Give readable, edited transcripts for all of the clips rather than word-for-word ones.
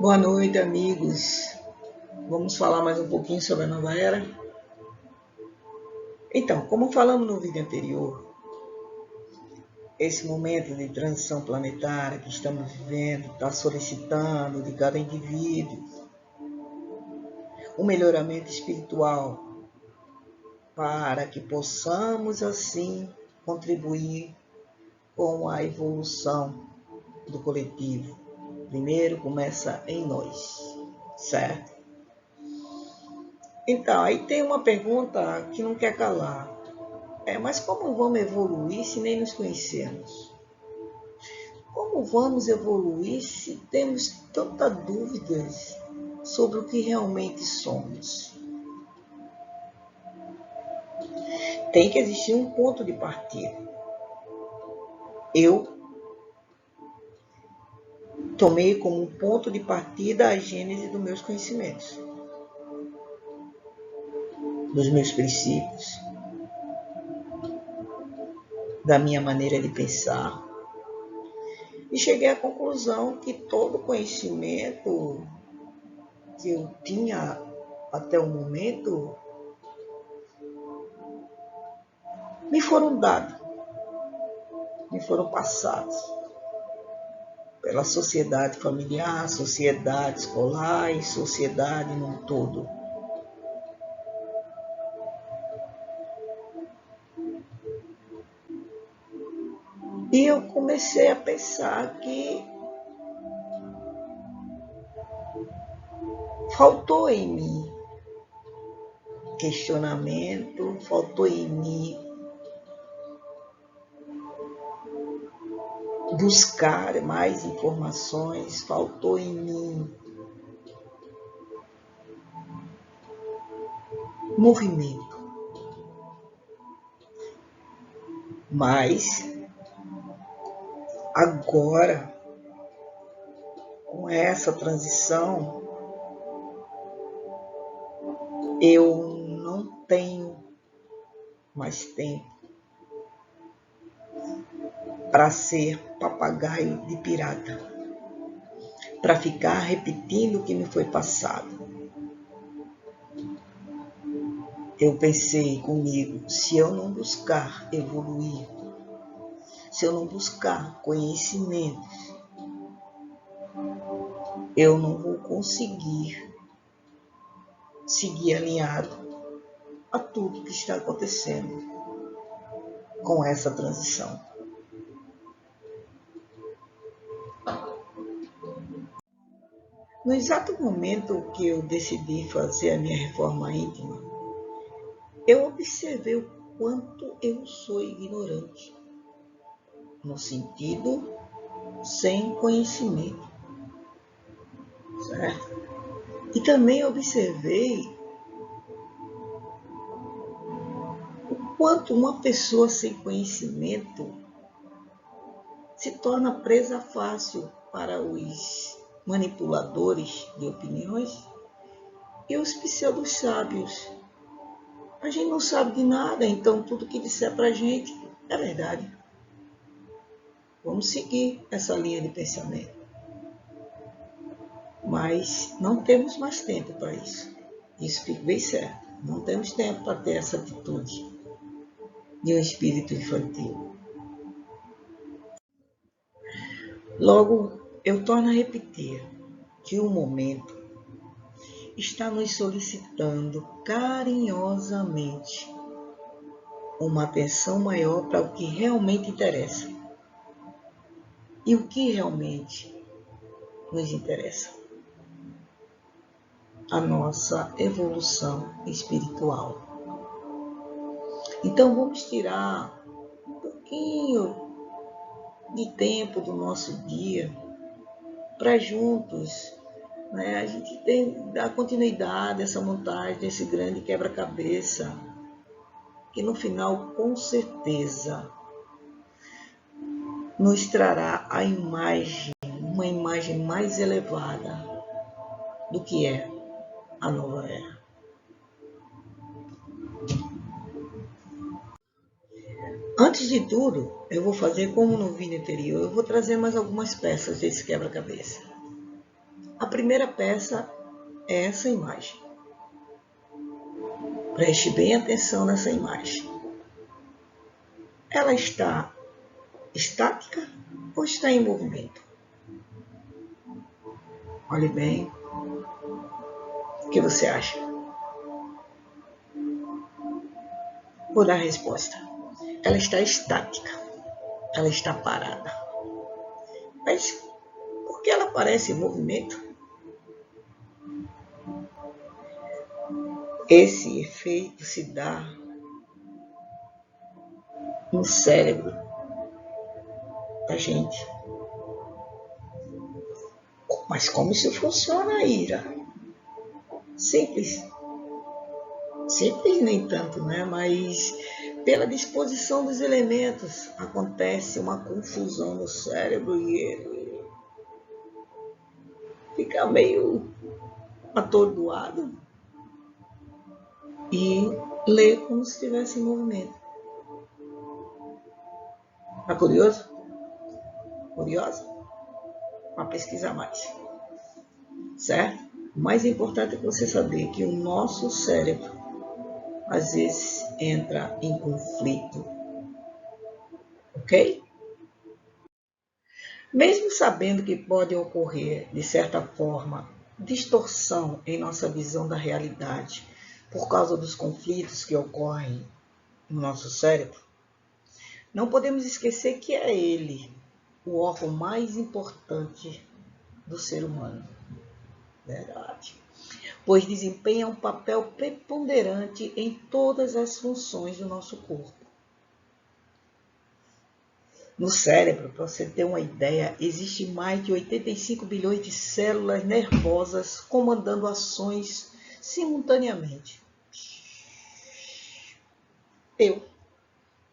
Boa noite, amigos. Vamos falar mais um pouquinho sobre a nova era? Então, como falamos no vídeo anterior, esse momento de transição planetária que estamos vivendo está solicitando de cada indivíduo um melhoramento espiritual para que possamos, assim, contribuir com a evolução do coletivo. Primeiro começa em nós, certo? Então, aí tem uma pergunta que não quer calar. Mas como vamos evoluir se nem nos conhecemos? Como vamos evoluir se temos tantas dúvidas sobre o que realmente somos? Tem que existir um ponto de partida. Eu tomei como um ponto de partida a gênese dos meus conhecimentos, dos meus princípios, da minha maneira de pensar. E cheguei à conclusão que todo conhecimento que eu tinha até o momento me foram dados, me foram passados pela sociedade familiar, sociedade escolar e sociedade no todo. E eu comecei a pensar que faltou em mim questionamento, faltou em mim buscar mais informações, faltou em mim movimento. Mas agora, com essa transição, eu não tenho mais tempo para ser papagaio de pirata, para ficar repetindo o que me foi passado. Eu pensei comigo, se eu não buscar evoluir, se eu não buscar conhecimentos, eu não vou conseguir seguir alinhado a tudo que está acontecendo com essa transição. No exato momento que eu decidi fazer a minha reforma íntima, eu observei o quanto eu sou ignorante, no sentido sem conhecimento, certo? E também observei o quanto uma pessoa sem conhecimento se torna presa fácil para os manipuladores de opiniões e os pseudo-sábios. A gente não sabe de nada, então tudo que disser para a gente é verdade. Vamos seguir essa linha de pensamento. Mas não temos mais tempo para isso. Isso fica bem certo. Não temos tempo para ter essa atitude de um espírito infantil. Logo, eu torno a repetir que o momento está nos solicitando carinhosamente uma atenção maior para o que realmente interessa. E o que realmente nos interessa? A nossa evolução espiritual. Então vamos tirar um pouquinho de tempo do nosso dia para juntos, a gente dar continuidade a essa montagem desse grande quebra-cabeça, que no final, com certeza, nos trará a imagem, uma imagem mais elevada do que é a nova era. Antes de tudo, eu vou fazer como no vídeo anterior, eu vou trazer mais algumas peças desse quebra-cabeça. A primeira peça é essa imagem. Preste bem atenção nessa imagem. Ela está estática ou está em movimento? Olhe bem. O que você acha? Vou dar a resposta. Ela está estática. Ela está parada. Mas por que ela parece em movimento? Esse efeito se dá no cérebro da gente. Mas como isso funciona, Ira? Simples. Simples nem tanto, né? Mas pela disposição dos elementos acontece uma confusão no cérebro e ele fica meio atordoado e lê como se estivesse em movimento. Tá curioso? Curiosa? Para pesquisar mais. Certo? O mais importante é você saber que o nosso cérebro às vezes entra em conflito. Ok? Mesmo sabendo que pode ocorrer, de certa forma, distorção em nossa visão da realidade por causa dos conflitos que ocorrem no nosso cérebro, não podemos esquecer que é ele o órgão mais importante do ser humano. Verdade. Pois desempenha um papel preponderante em todas as funções do nosso corpo. No cérebro, para você ter uma ideia, existe mais de 85 bilhões de células nervosas comandando ações simultaneamente. Eu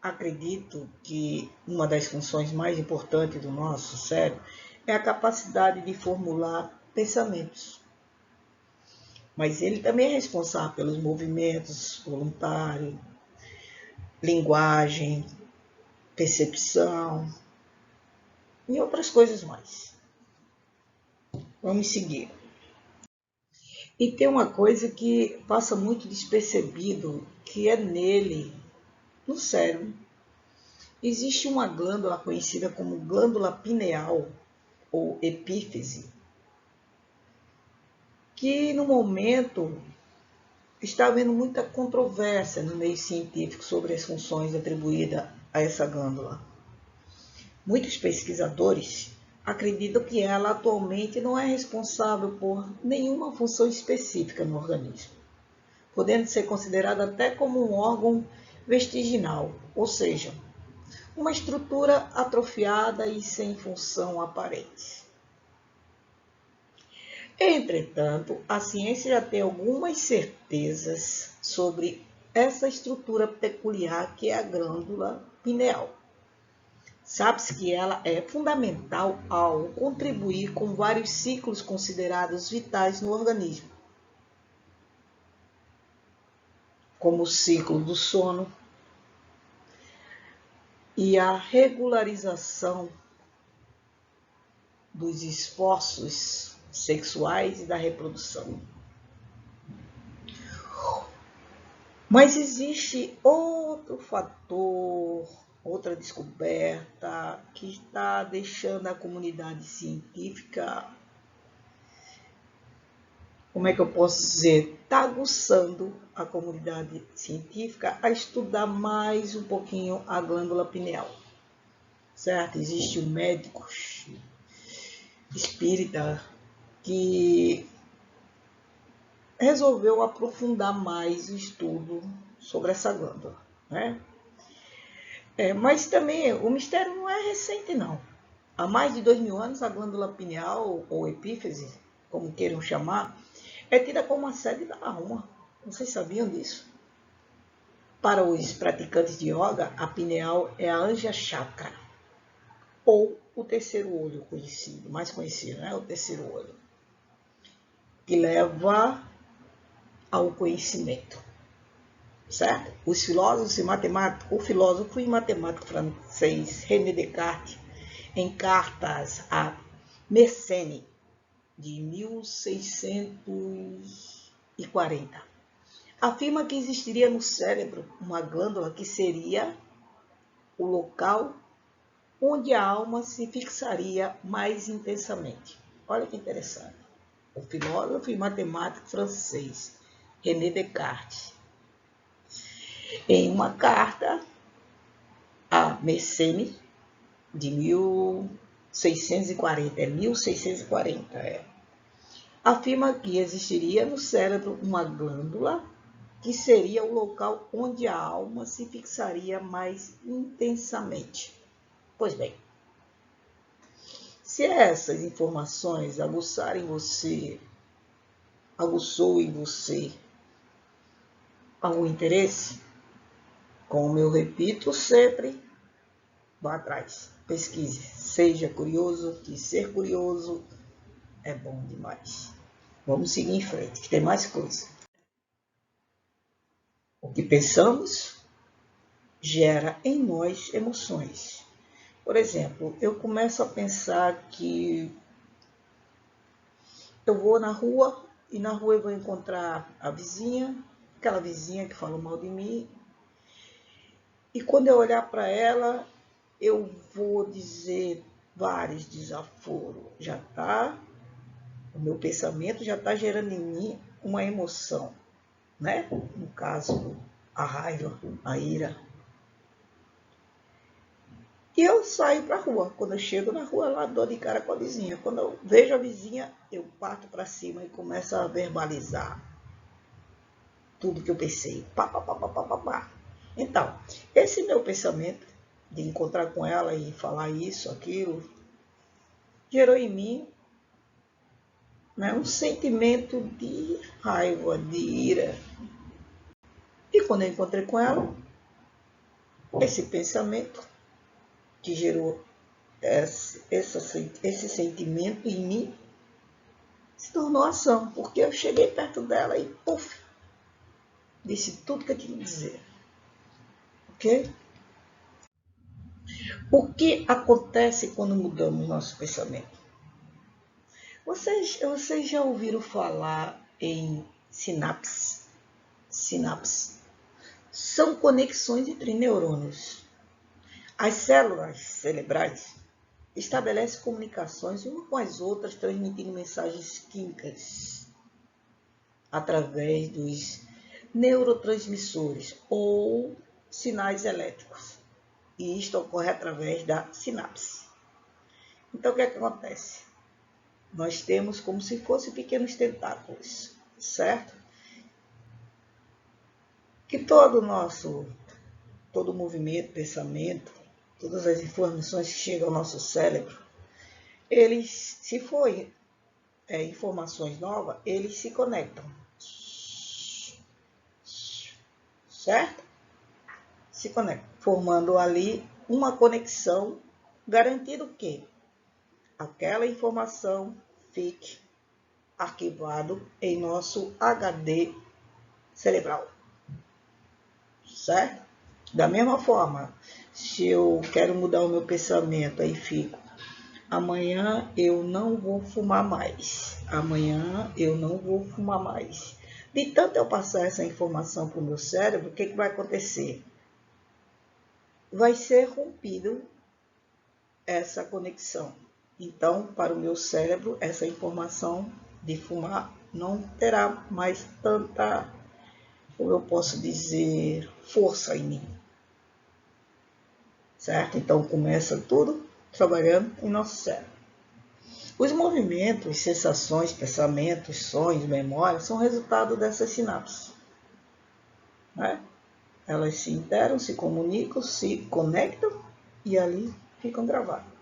acredito que uma das funções mais importantes do nosso cérebro é a capacidade de formular pensamentos. Mas ele também é responsável pelos movimentos voluntários, linguagem, percepção e outras coisas mais. Vamos seguir. E tem uma coisa que passa muito despercebido, que é nele, no cérebro. Existe uma glândula conhecida como glândula pineal ou epífise, que no momento está havendo muita controvérsia no meio científico sobre as funções atribuídas a essa glândula. Muitos pesquisadores acreditam que ela atualmente não é responsável por nenhuma função específica no organismo, podendo ser considerada até como um órgão vestiginal, ou seja, uma estrutura atrofiada e sem função aparente. Entretanto, a ciência já tem algumas certezas sobre essa estrutura peculiar que é a glândula pineal. Sabe-se que ela é fundamental ao contribuir com vários ciclos considerados vitais no organismo, como o ciclo do sono e a regularização dos esforços sexuais e da reprodução. Mas existe outro fator, outra descoberta que está deixando a comunidade científica, como é que eu posso dizer, está aguçando a comunidade científica a estudar mais um pouquinho a glândula pineal, certo? Existe um médico espírita que resolveu aprofundar mais o estudo sobre essa glândula, né? Mas também o mistério não é recente, não. Há mais de 2000 anos, a glândula pineal, ou epífise, como queiram chamar, é tida como a sede da alma. Vocês sabiam disso? Para os praticantes de yoga, a pineal é a anja chakra, ou o terceiro olho conhecido, mais conhecido, né? O terceiro olho, que leva ao conhecimento, certo? Os filósofos e matemáticos, o filósofo e matemático francês René Descartes, em cartas a Mersenne, de 1640, afirma que existiria no cérebro uma glândula que seria o local onde a alma se fixaria mais intensamente. Olha que interessante. O filósofo e matemático francês René Descartes, em uma carta a Mersenne, de 1640, afirma que existiria no cérebro uma glândula que seria o local onde a alma se fixaria mais intensamente. Pois bem, se essas informações aguçou em você algum interesse, como eu repito sempre, vá atrás, pesquise, seja curioso, que ser curioso é bom demais. Vamos seguir em frente, que tem mais coisa. O que pensamos gera em nós emoções. Por exemplo, eu começo a pensar que eu vou na rua e na rua eu vou encontrar a vizinha, aquela vizinha que falou mal de mim, e quando eu olhar para ela, eu vou dizer vários desaforos. O meu pensamento já está gerando em mim uma emoção, né? No caso, a raiva, a ira. E eu saio para a rua. Quando eu chego na rua, lá dou de cara com a vizinha. Quando eu vejo a vizinha, eu parto para cima e começo a verbalizar tudo que eu pensei. Pá, pá, pá, pá, pá, pá, pá. Então, esse meu pensamento de encontrar com ela e falar isso, aquilo, gerou em mim, né, um sentimento de raiva, de ira. E quando eu encontrei com ela, esse pensamento que gerou esse sentimento em mim se tornou ação, porque eu cheguei perto dela e, puf, disse tudo que eu tinha que dizer. Ok? O que acontece quando mudamos nosso pensamento? Vocês já ouviram falar em sinapse? Sinapse. São conexões entre neurônios. As células cerebrais estabelecem comunicações umas com as outras, transmitindo mensagens químicas através dos neurotransmissores ou sinais elétricos. E isto ocorre através da sinapse. Então, o que acontece? Nós temos como se fossem pequenos tentáculos, certo? Que todo movimento, pensamento, todas as informações que chegam ao nosso cérebro, eles, se forem informações novas, eles se conectam. Certo? Se conectam, formando ali uma conexão, garantindo que aquela informação fique arquivado em nosso HD cerebral. Certo? Da mesma forma, se eu quero mudar o meu pensamento, aí fico: amanhã eu não vou fumar mais. Amanhã eu não vou fumar mais. De tanto eu passar essa informação para o meu cérebro, o que vai acontecer? Vai ser rompido essa conexão. Então, para o meu cérebro, essa informação de fumar não terá mais tanta, como eu posso dizer, força em mim. Certo? Então, começa tudo trabalhando em nosso cérebro. Os movimentos, sensações, pensamentos, sonhos, memórias são resultado dessas sinapses. Né? Elas se interam, se comunicam, se conectam e ali ficam gravadas.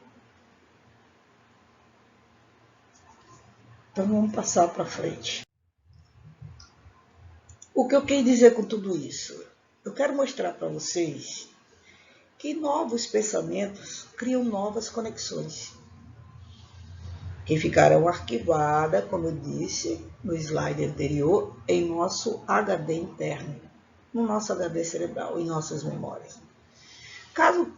Então vamos passar para frente. O que eu quero dizer com tudo isso? Eu quero mostrar para vocês que novos pensamentos criam novas conexões, que ficarão arquivadas, como eu disse no slide anterior, em nosso HD interno, no nosso HD cerebral, em nossas memórias. Caso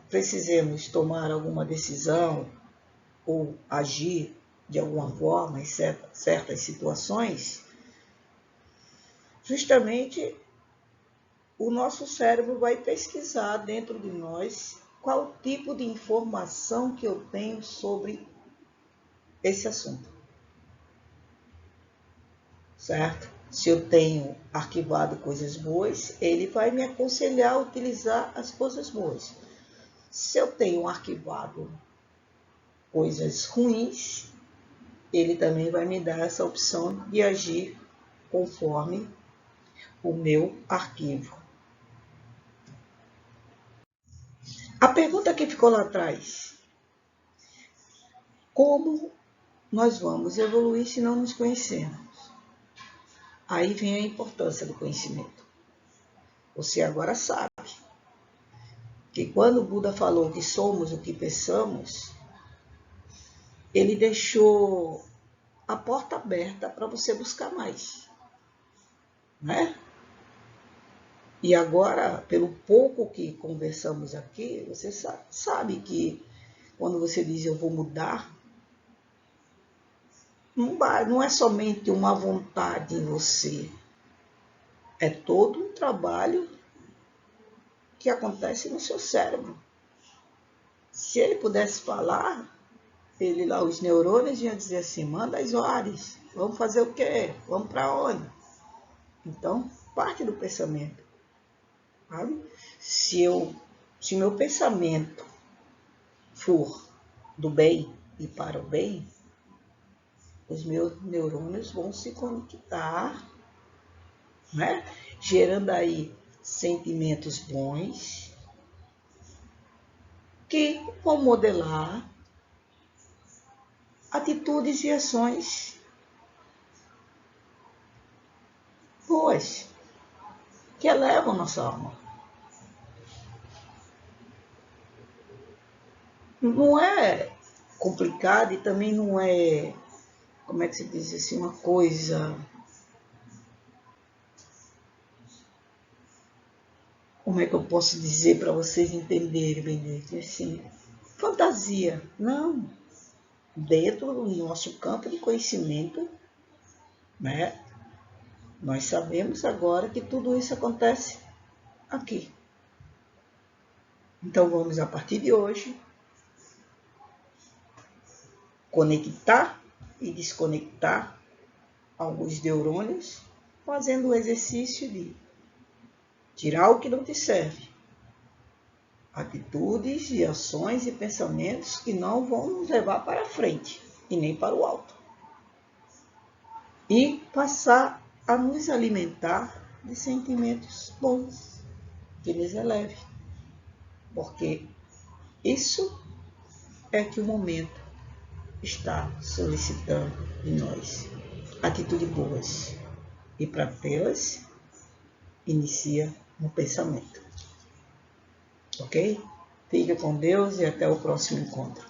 precisemos tomar alguma decisão ou agir de alguma forma, em certas situações, justamente o nosso cérebro vai pesquisar dentro de nós qual tipo de informação que eu tenho sobre esse assunto, certo? Se eu tenho arquivado coisas boas, ele vai me aconselhar a utilizar as coisas boas. Se eu tenho arquivado coisas ruins, ele também vai me dar essa opção de agir conforme o meu arquivo. A pergunta que ficou lá atrás: como nós vamos evoluir se não nos conhecermos? Aí vem a importância do conhecimento. Você agora sabe que quando o Buda falou que somos o que pensamos, ele deixou a porta aberta para você buscar mais, né? E agora, pelo pouco que conversamos aqui, você sabe que quando você diz eu vou mudar, não é somente uma vontade em você, é todo um trabalho que acontece no seu cérebro. Se ele pudesse falar, ele lá, os neurônios iam dizer assim, manda as ordens, vamos fazer o quê? Vamos para onde? Então, parte do pensamento. Sabe? Se meu pensamento for do bem e para o bem, os meus neurônios vão se conectar, né? Gerando aí sentimentos bons que vão modelar atitudes e ações boas que elevam nossa alma. Não é complicado e também não é, como é que se diz assim, uma coisa, como é que eu posso dizer para vocês entenderem bem, assim, fantasia. Não. Dentro do nosso campo de conhecimento, né, nós sabemos agora que tudo isso acontece aqui. Então vamos, a partir de hoje, conectar e desconectar alguns neurônios, fazendo o exercício de tirar o que não te serve. Atitudes e ações e pensamentos que não vão nos levar para frente e nem para o alto. E passar a nos alimentar de sentimentos bons, que nos elevem. Porque isso é que o momento está solicitando de nós. Atitudes boas. E para tê-las, inicia no pensamento. Ok? Fique com Deus e até o próximo encontro.